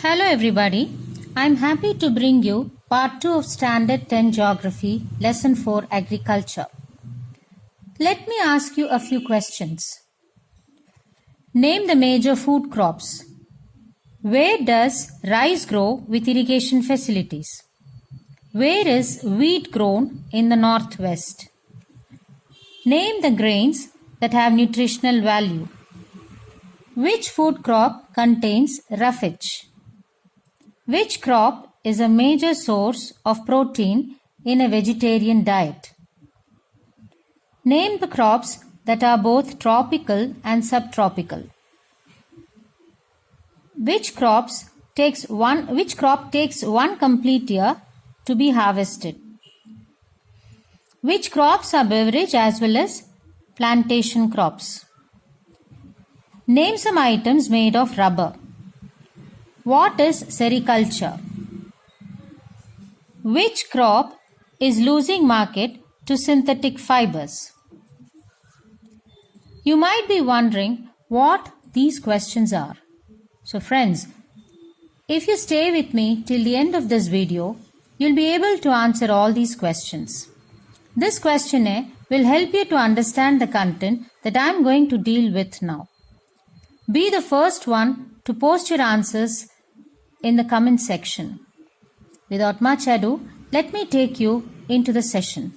Hello everybody, I am happy to bring you part 2 of Standard 10 Geography, Lesson 4 Agriculture. Let me ask you a few questions. Name the major food crops. Where does rice grow with irrigation facilities? Where is wheat grown in the northwest? Name the grains that have nutritional value. Which food crop contains roughage? Which crop is a major source of protein in a vegetarian diet? Name the crops that are both tropical and subtropical. Which crop takes one complete year to be harvested? Which crops are beverage as well as plantation crops? Name some items made of rubber. What is sericulture? Which crop is losing market to synthetic fibers? You might be wondering what these questions are. So friends, if you stay with me till the end of this video, you'll be able to answer all these questions. This questionnaire will help you to understand the content that I am going to deal with now. Be the first one to post your answers in the comment section. Without much ado, let me take you into the session.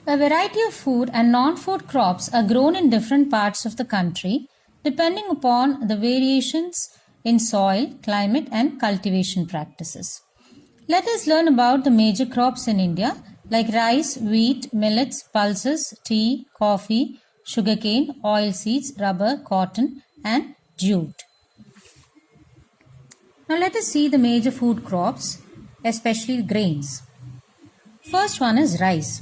A variety of food and non-food crops are grown in different parts of the country depending upon the variations in soil, climate and cultivation practices. Let us learn about the major crops in India like rice, wheat, millets, pulses, tea, coffee, sugarcane, oilseeds, rubber, cotton and jute. Now let us see the major food crops, especially grains. First one is rice.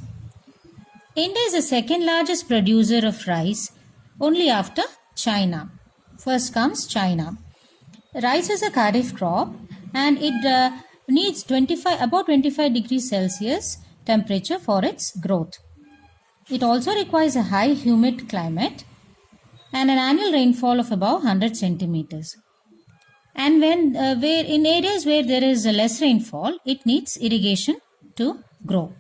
India is the second largest producer of rice only after China. First comes China. Rice is a kharif crop and it needs about 25 degrees Celsius temperature for its growth. It also requires a high humid climate and an annual rainfall of about 100 centimeters. And where in areas where there is less rainfall, it needs irrigation to grow.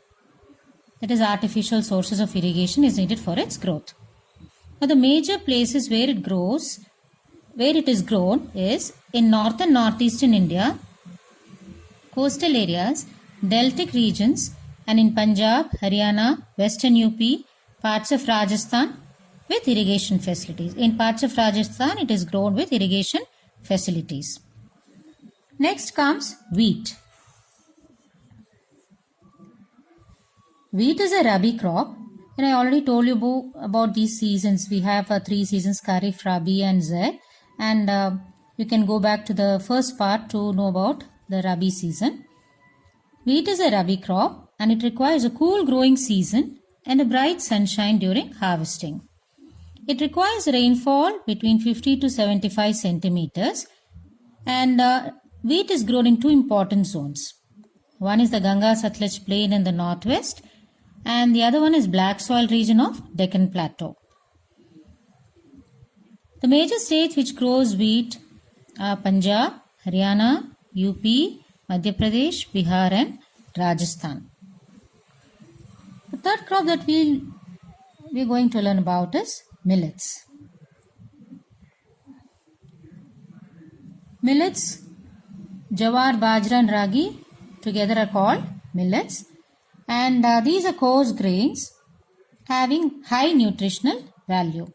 That is, artificial sources of irrigation is needed for its growth. Now, the major places where it is grown is in north and northeastern India, coastal areas, deltic regions, and in Punjab, Haryana, western UP, parts of Rajasthan with irrigation facilities. In parts of Rajasthan, it is grown with irrigation facilities. Next comes wheat. Wheat is a rabi crop, and I already told you about these seasons. We have 3 seasons: Kharif, Rabi and Zaid, and you can go back to the first part to know about the Rabi season. Wheat is a rabi crop and it requires a cool growing season and a bright sunshine during harvesting. It requires rainfall between 50 to 75 centimeters, and wheat is grown in 2 important zones. One is the Ganga Satluj plain in the northwest and the other one is black soil region of Deccan Plateau. The major states which grows wheat are Punjab, Haryana, UP, Madhya Pradesh, Bihar and Rajasthan. The third crop that we're going to learn about is millets. Millets, jawar, bajra and ragi together are called millets, and these are coarse grains having high nutritional value.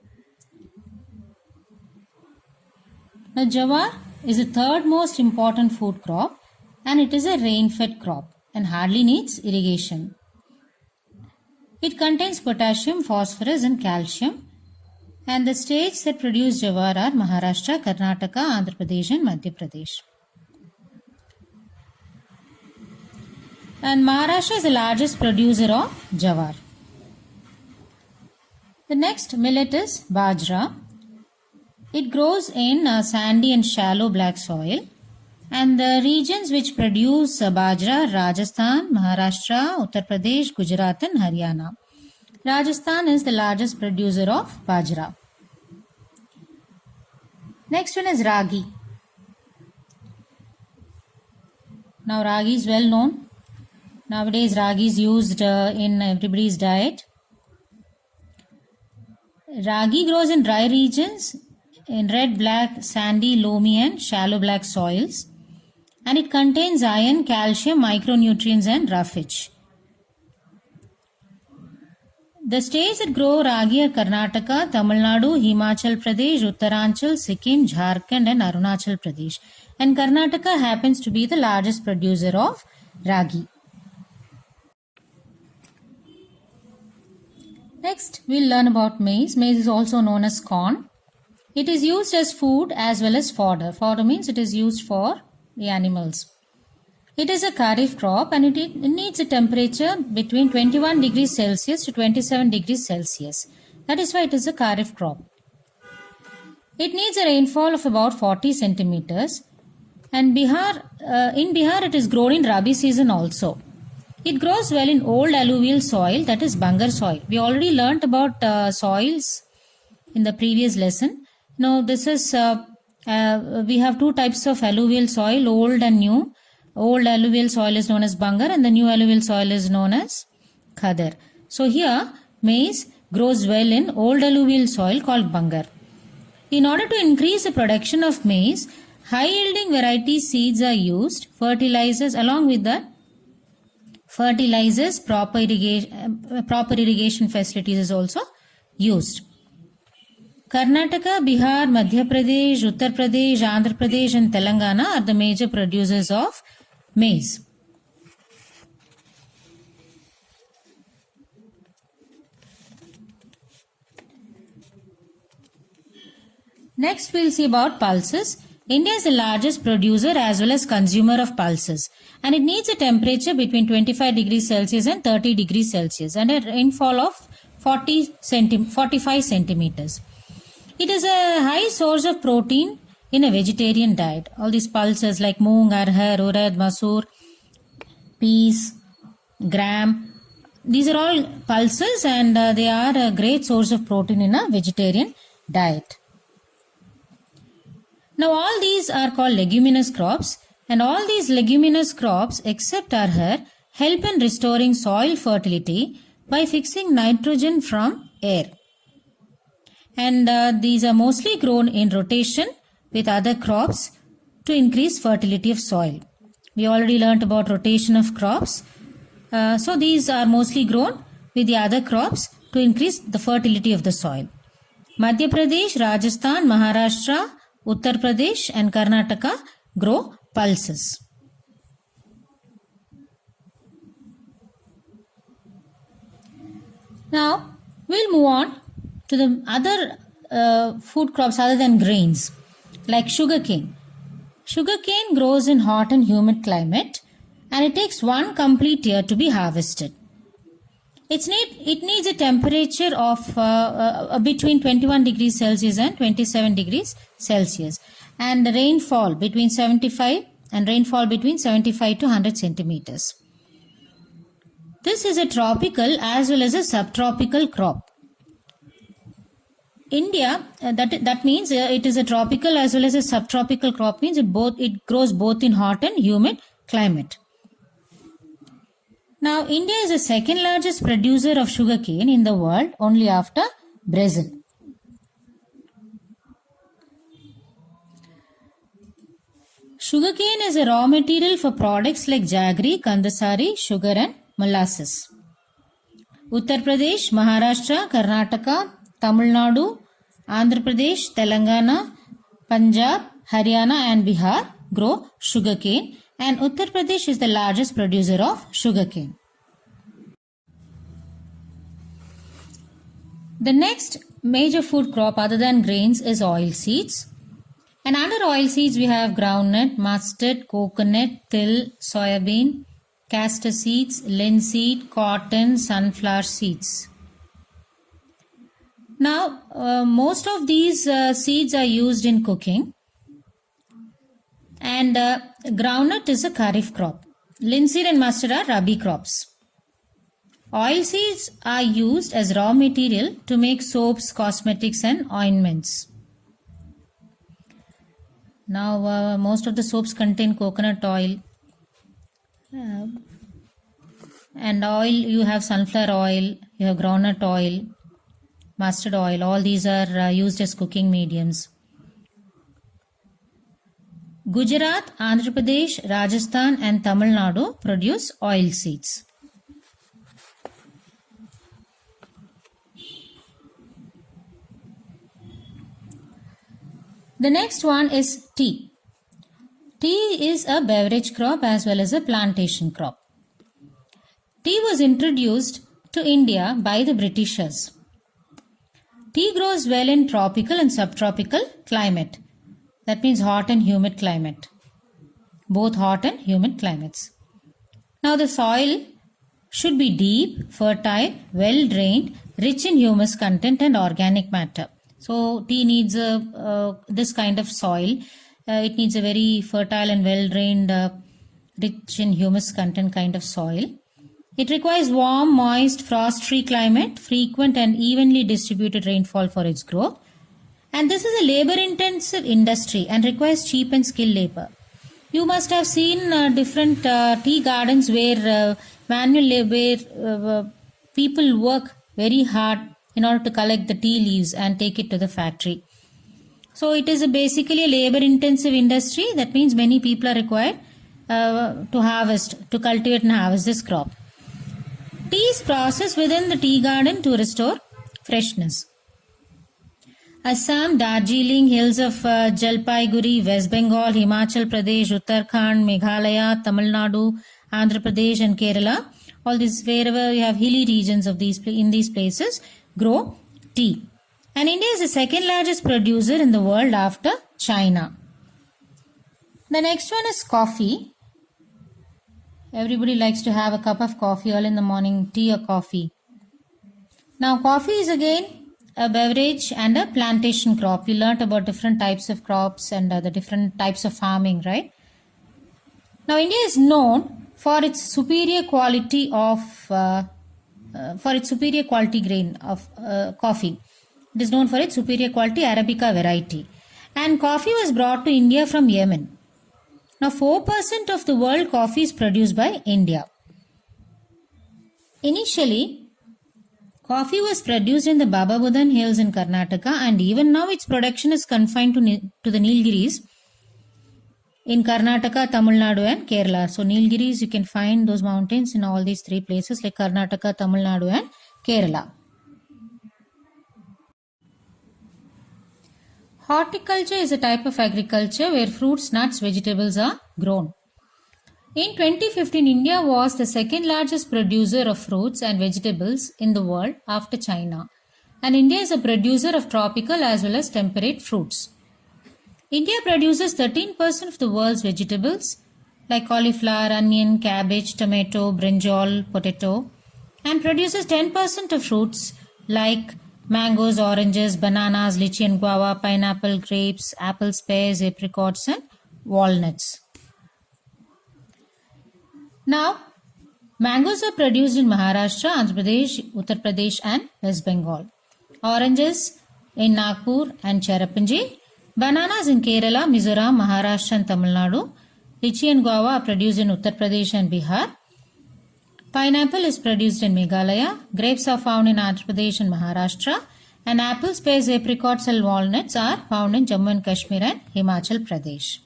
Now jawar is the third most important food crop and it is a rain-fed crop and hardly needs irrigation. It contains potassium, phosphorus and calcium, and the states that produce jawar are Maharashtra, Karnataka, Andhra Pradesh and Madhya Pradesh. And Maharashtra is the largest producer of jawar. The next millet is bajra. It grows in sandy and shallow black soil, and the regions which produce bajra are Rajasthan, Maharashtra, Uttar Pradesh, Gujarat and Haryana. Rajasthan is the largest producer of bajra. Next one is ragi. Now ragi is well known. Nowadays ragi is used in everybody's diet. Ragi grows in dry regions in red, black, sandy, loamy and shallow black soils, and it contains iron, calcium, micronutrients and roughage. The states that grow ragi are Karnataka, Tamil Nadu, Himachal Pradesh, Uttaranchal, Sikkim, Jharkhand and Arunachal Pradesh. And Karnataka happens to be the largest producer of ragi. Next, we'll learn about maize. Maize is also known as corn. It is used as food as well as fodder. Fodder means it is used for the animals. It is a kharif crop and it needs a temperature between 21 degrees Celsius to 27 degrees Celsius. That is why it is a kharif crop. It needs a rainfall of about 40 centimeters. And in Bihar it is grown in Rabi season also. It grows well in old alluvial soil, that is Bangar soil. We already learnt about soils in the previous lesson. Now this is, we have two types of alluvial soil, old and new. Old alluvial soil is known as Bangar and the new alluvial soil is known as Khadar. So here maize grows well in old alluvial soil called Bangar. In order to increase the production of maize, high yielding variety seeds are used, fertilizers along with the fertilizers, proper irrigation facilities is also used. Karnataka, Bihar, Madhya Pradesh, Uttar Pradesh, Andhra Pradesh and Telangana are the major producers of maize. Next we'll see about pulses. India is the largest producer as well as consumer of pulses and it needs a temperature between 25 degrees Celsius and 30 degrees Celsius and a rainfall of 45 centimeters. It is a high source of protein in a vegetarian diet. All these pulses like moong, arhar, urad, masoor, peas, gram, these are all pulses and they are a great source of protein in a vegetarian diet. Now all these are called leguminous crops and all these leguminous crops except arhar help in restoring soil fertility by fixing nitrogen from air. And these are mostly grown in rotation with other crops to increase fertility of soil. We already learnt about rotation of crops. So these are mostly grown with the other crops to increase the fertility of the soil. Madhya Pradesh, Rajasthan, Maharashtra, Uttar Pradesh and Karnataka grow pulses. Now we'll move on to the other food crops other than grains like sugarcane. Sugarcane grows in hot and humid climate and it takes one complete year to be harvested. It needs a temperature of between 21 degrees Celsius and 27 degrees Celsius and rainfall between 75 to 100 centimeters. This is a tropical as well as a subtropical crop. India, that means it is a tropical as well as a subtropical crop, means it grows both in hot and humid climate. Now India is the second largest producer of sugarcane in the world only after Brazil. Sugarcane is a raw material for products like jaggery, kandasari, sugar and molasses. Uttar Pradesh, Maharashtra, Karnataka, Tamil Nadu, Andhra Pradesh, Telangana, Punjab, Haryana and Bihar grow sugarcane and Uttar Pradesh is the largest producer of sugarcane. The next major food crop other than grains is oilseeds. And under oilseeds we have groundnut, mustard, coconut, till, soybean, castor seeds, linseed, cotton, sunflower seeds. Now most of these seeds are used in cooking and groundnut is a kharif crop. Linseed and mustard are rabi crops. Oilseeds are used as raw material to make soaps, cosmetics and ointments. Now most of the soaps contain coconut oil, and oil, you have sunflower oil, you have groundnut oil, mustard oil. All these are used as cooking mediums. Gujarat, Andhra Pradesh, Rajasthan and Tamil Nadu produce oil seeds. The next one is tea. Tea is a beverage crop as well as a plantation crop. Tea was introduced to India by the Britishers. Tea grows well in tropical and subtropical climate. That means hot and humid climate. Both hot and humid climates. Now the soil should be deep, fertile, well drained, rich in humus content and organic matter. So tea needs this kind of soil. It needs a very fertile and well drained, rich in humus content kind of soil. It requires warm, moist, frost-free climate, frequent and evenly distributed rainfall for its growth. And this is a labor-intensive industry and requires cheap and skilled labor. You must have seen different tea gardens where manual labor people work very hard in order to collect the tea leaves and take it to the factory. So it is basically a labor-intensive industry. That means many people are required to cultivate and harvest this crop. Tea is processed within the tea garden to restore freshness. Assam, Darjeeling, hills of Jalpaiguri, West Bengal, Himachal Pradesh, Uttarakhand, Meghalaya, Tamil Nadu, Andhra Pradesh and Kerala, all these wherever you have hilly regions of in these places grow tea. And India is the second largest producer in the world after China. The next one is coffee. Everybody likes to have a cup of coffee early in the morning, tea or coffee. Now coffee is again a beverage and a plantation crop. We learnt about different types of crops and the different types of farming, right? Now India is known for its superior quality of grain of coffee. It is known for its superior quality Arabica variety. And coffee was brought to India from Yemen. Now 4% of the world coffee is produced by India. Initially, coffee was produced in the Baba Budan hills in Karnataka, and even now its production is confined to the Nilgiris in Karnataka, Tamil Nadu and Kerala. So Nilgiris, you can find those mountains in all these three places like Karnataka, Tamil Nadu and Kerala. Horticulture is a type of agriculture where fruits, nuts, vegetables are grown. In 2015, India was the second largest producer of fruits and vegetables in the world after China. And India is a producer of tropical as well as temperate fruits. India produces 13% of the world's vegetables like cauliflower, onion, cabbage, tomato, brinjal, potato, and produces 10% of fruits like mangoes, oranges, bananas, lychee and guava, pineapple, grapes, apples, pears, apricots and walnuts. Now, mangoes are produced in Maharashtra, Andhra Pradesh, Uttar Pradesh and West Bengal. Oranges in Nagpur and Cherrapunji. Bananas in Kerala, Mizoram, Maharashtra and Tamil Nadu. Lychee and guava are produced in Uttar Pradesh and Bihar. Pineapple is produced in Meghalaya. Grapes are found in Andhra Pradesh and Maharashtra. And apples, pears, apricots and walnuts are found in Jammu and Kashmir and Himachal Pradesh.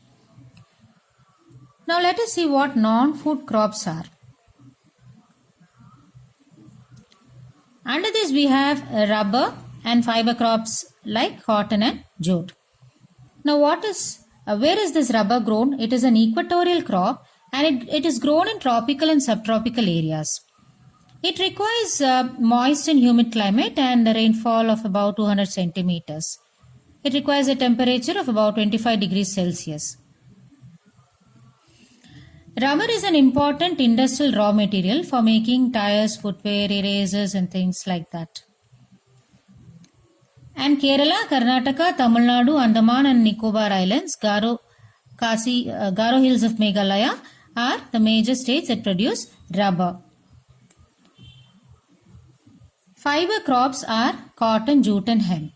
Now let us see what non-food crops are. Under this we have rubber and fiber crops like cotton and jute. Now where is this rubber grown? It is an equatorial crop and it is grown in tropical and subtropical areas. It requires moist and humid climate and a rainfall of about 200 centimeters. It requires a temperature of about 25 degrees Celsius. Rubber is an important industrial raw material for making tires, footwear, erasers and things like that. And Kerala, Karnataka, Tamil Nadu, Andaman and Nicobar Islands, Garo Hills of Meghalaya are the major states that produce rubber. Fiber crops are cotton, jute and hemp.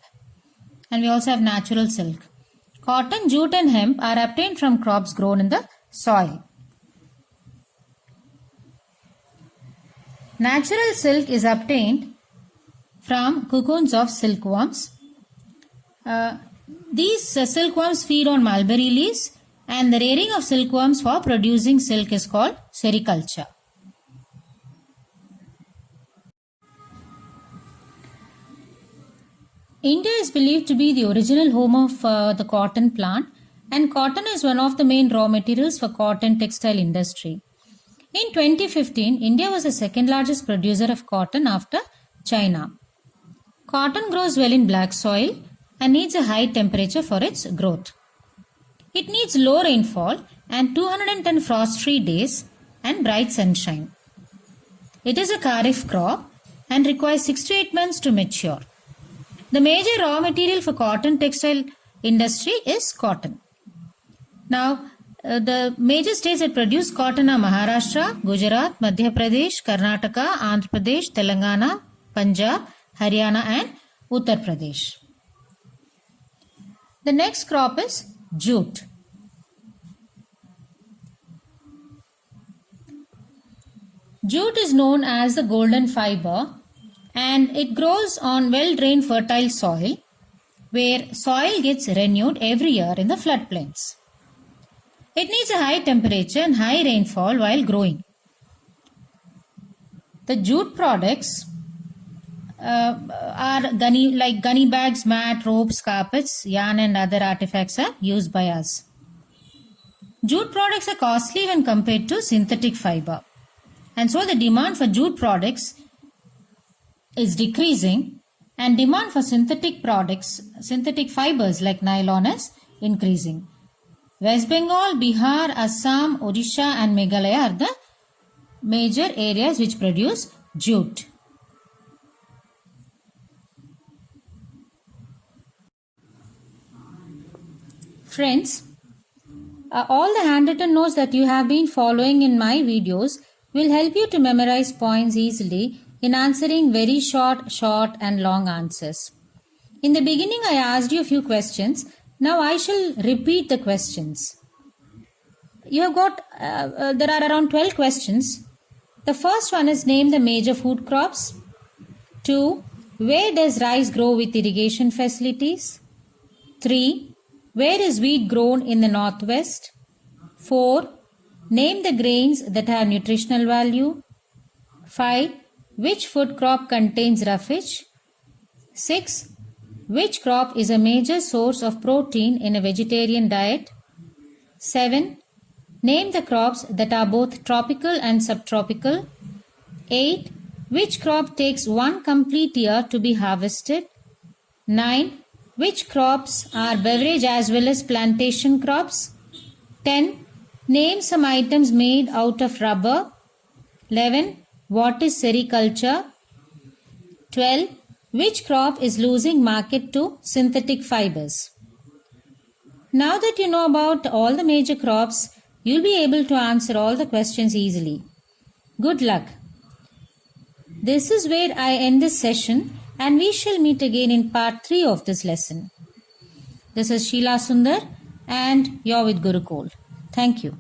And we also have natural silk. Cotton, jute and hemp are obtained from crops grown in the soil. Natural silk is obtained from cocoons of silkworms. These silkworms feed on mulberry leaves, and the rearing of silkworms for producing silk is called sericulture. India is believed to be the original home of the cotton plant, and cotton is one of the main raw materials for cotton textile industry. In 2015, India was the second largest producer of cotton after China. Cotton grows well in black soil and needs a high temperature for its growth. It needs low rainfall and 210 frost-free days and bright sunshine. It is a kharif crop and requires 6 to 8 months to mature. The major raw material for cotton textile industry is cotton. Now, the major states that produce cotton are Maharashtra, Gujarat, Madhya Pradesh, Karnataka, Andhra Pradesh, Telangana, Punjab, Haryana and Uttar Pradesh. The next crop is jute. Jute is known as the golden fiber, and it grows on well-drained fertile soil where soil gets renewed every year in the floodplains. It needs a high temperature and high rainfall while growing. The jute products are gunny bags, mat, ropes, carpets, yarn and other artifacts are used by us. Jute products are costly when compared to synthetic fiber, and so the demand for jute products is decreasing, and demand for synthetic fibers like nylon is increasing. West Bengal, Bihar, Assam, Odisha and Meghalaya are the major areas which produce jute. Friends, all the handwritten notes that you have been following in my videos will help you to memorize points easily in answering very short and long answers. In the beginning, I asked you a few questions. Now I shall repeat the questions. You have got, there are around 12 questions. The first one is name the major food crops. 2. Where does rice grow with irrigation facilities? 3. Where is wheat grown in the northwest? 4. Name the grains that have nutritional value. 5. Which food crop contains roughage? 6. Which crop is a major source of protein in a vegetarian diet? 7. Name the crops that are both tropical and subtropical. 8. Which crop takes one complete year to be harvested? 9. Which crops are beverage as well as plantation crops? 10. Name some items made out of rubber. 11. What is sericulture? 12. Which crop is losing market to synthetic fibers? Now that you know about all the major crops, you'll be able to answer all the questions easily. Good luck. This is where I end this session, and we shall meet again in part 3 of this lesson. This is Sheila Sundar and you're with Gurukul. Thank you.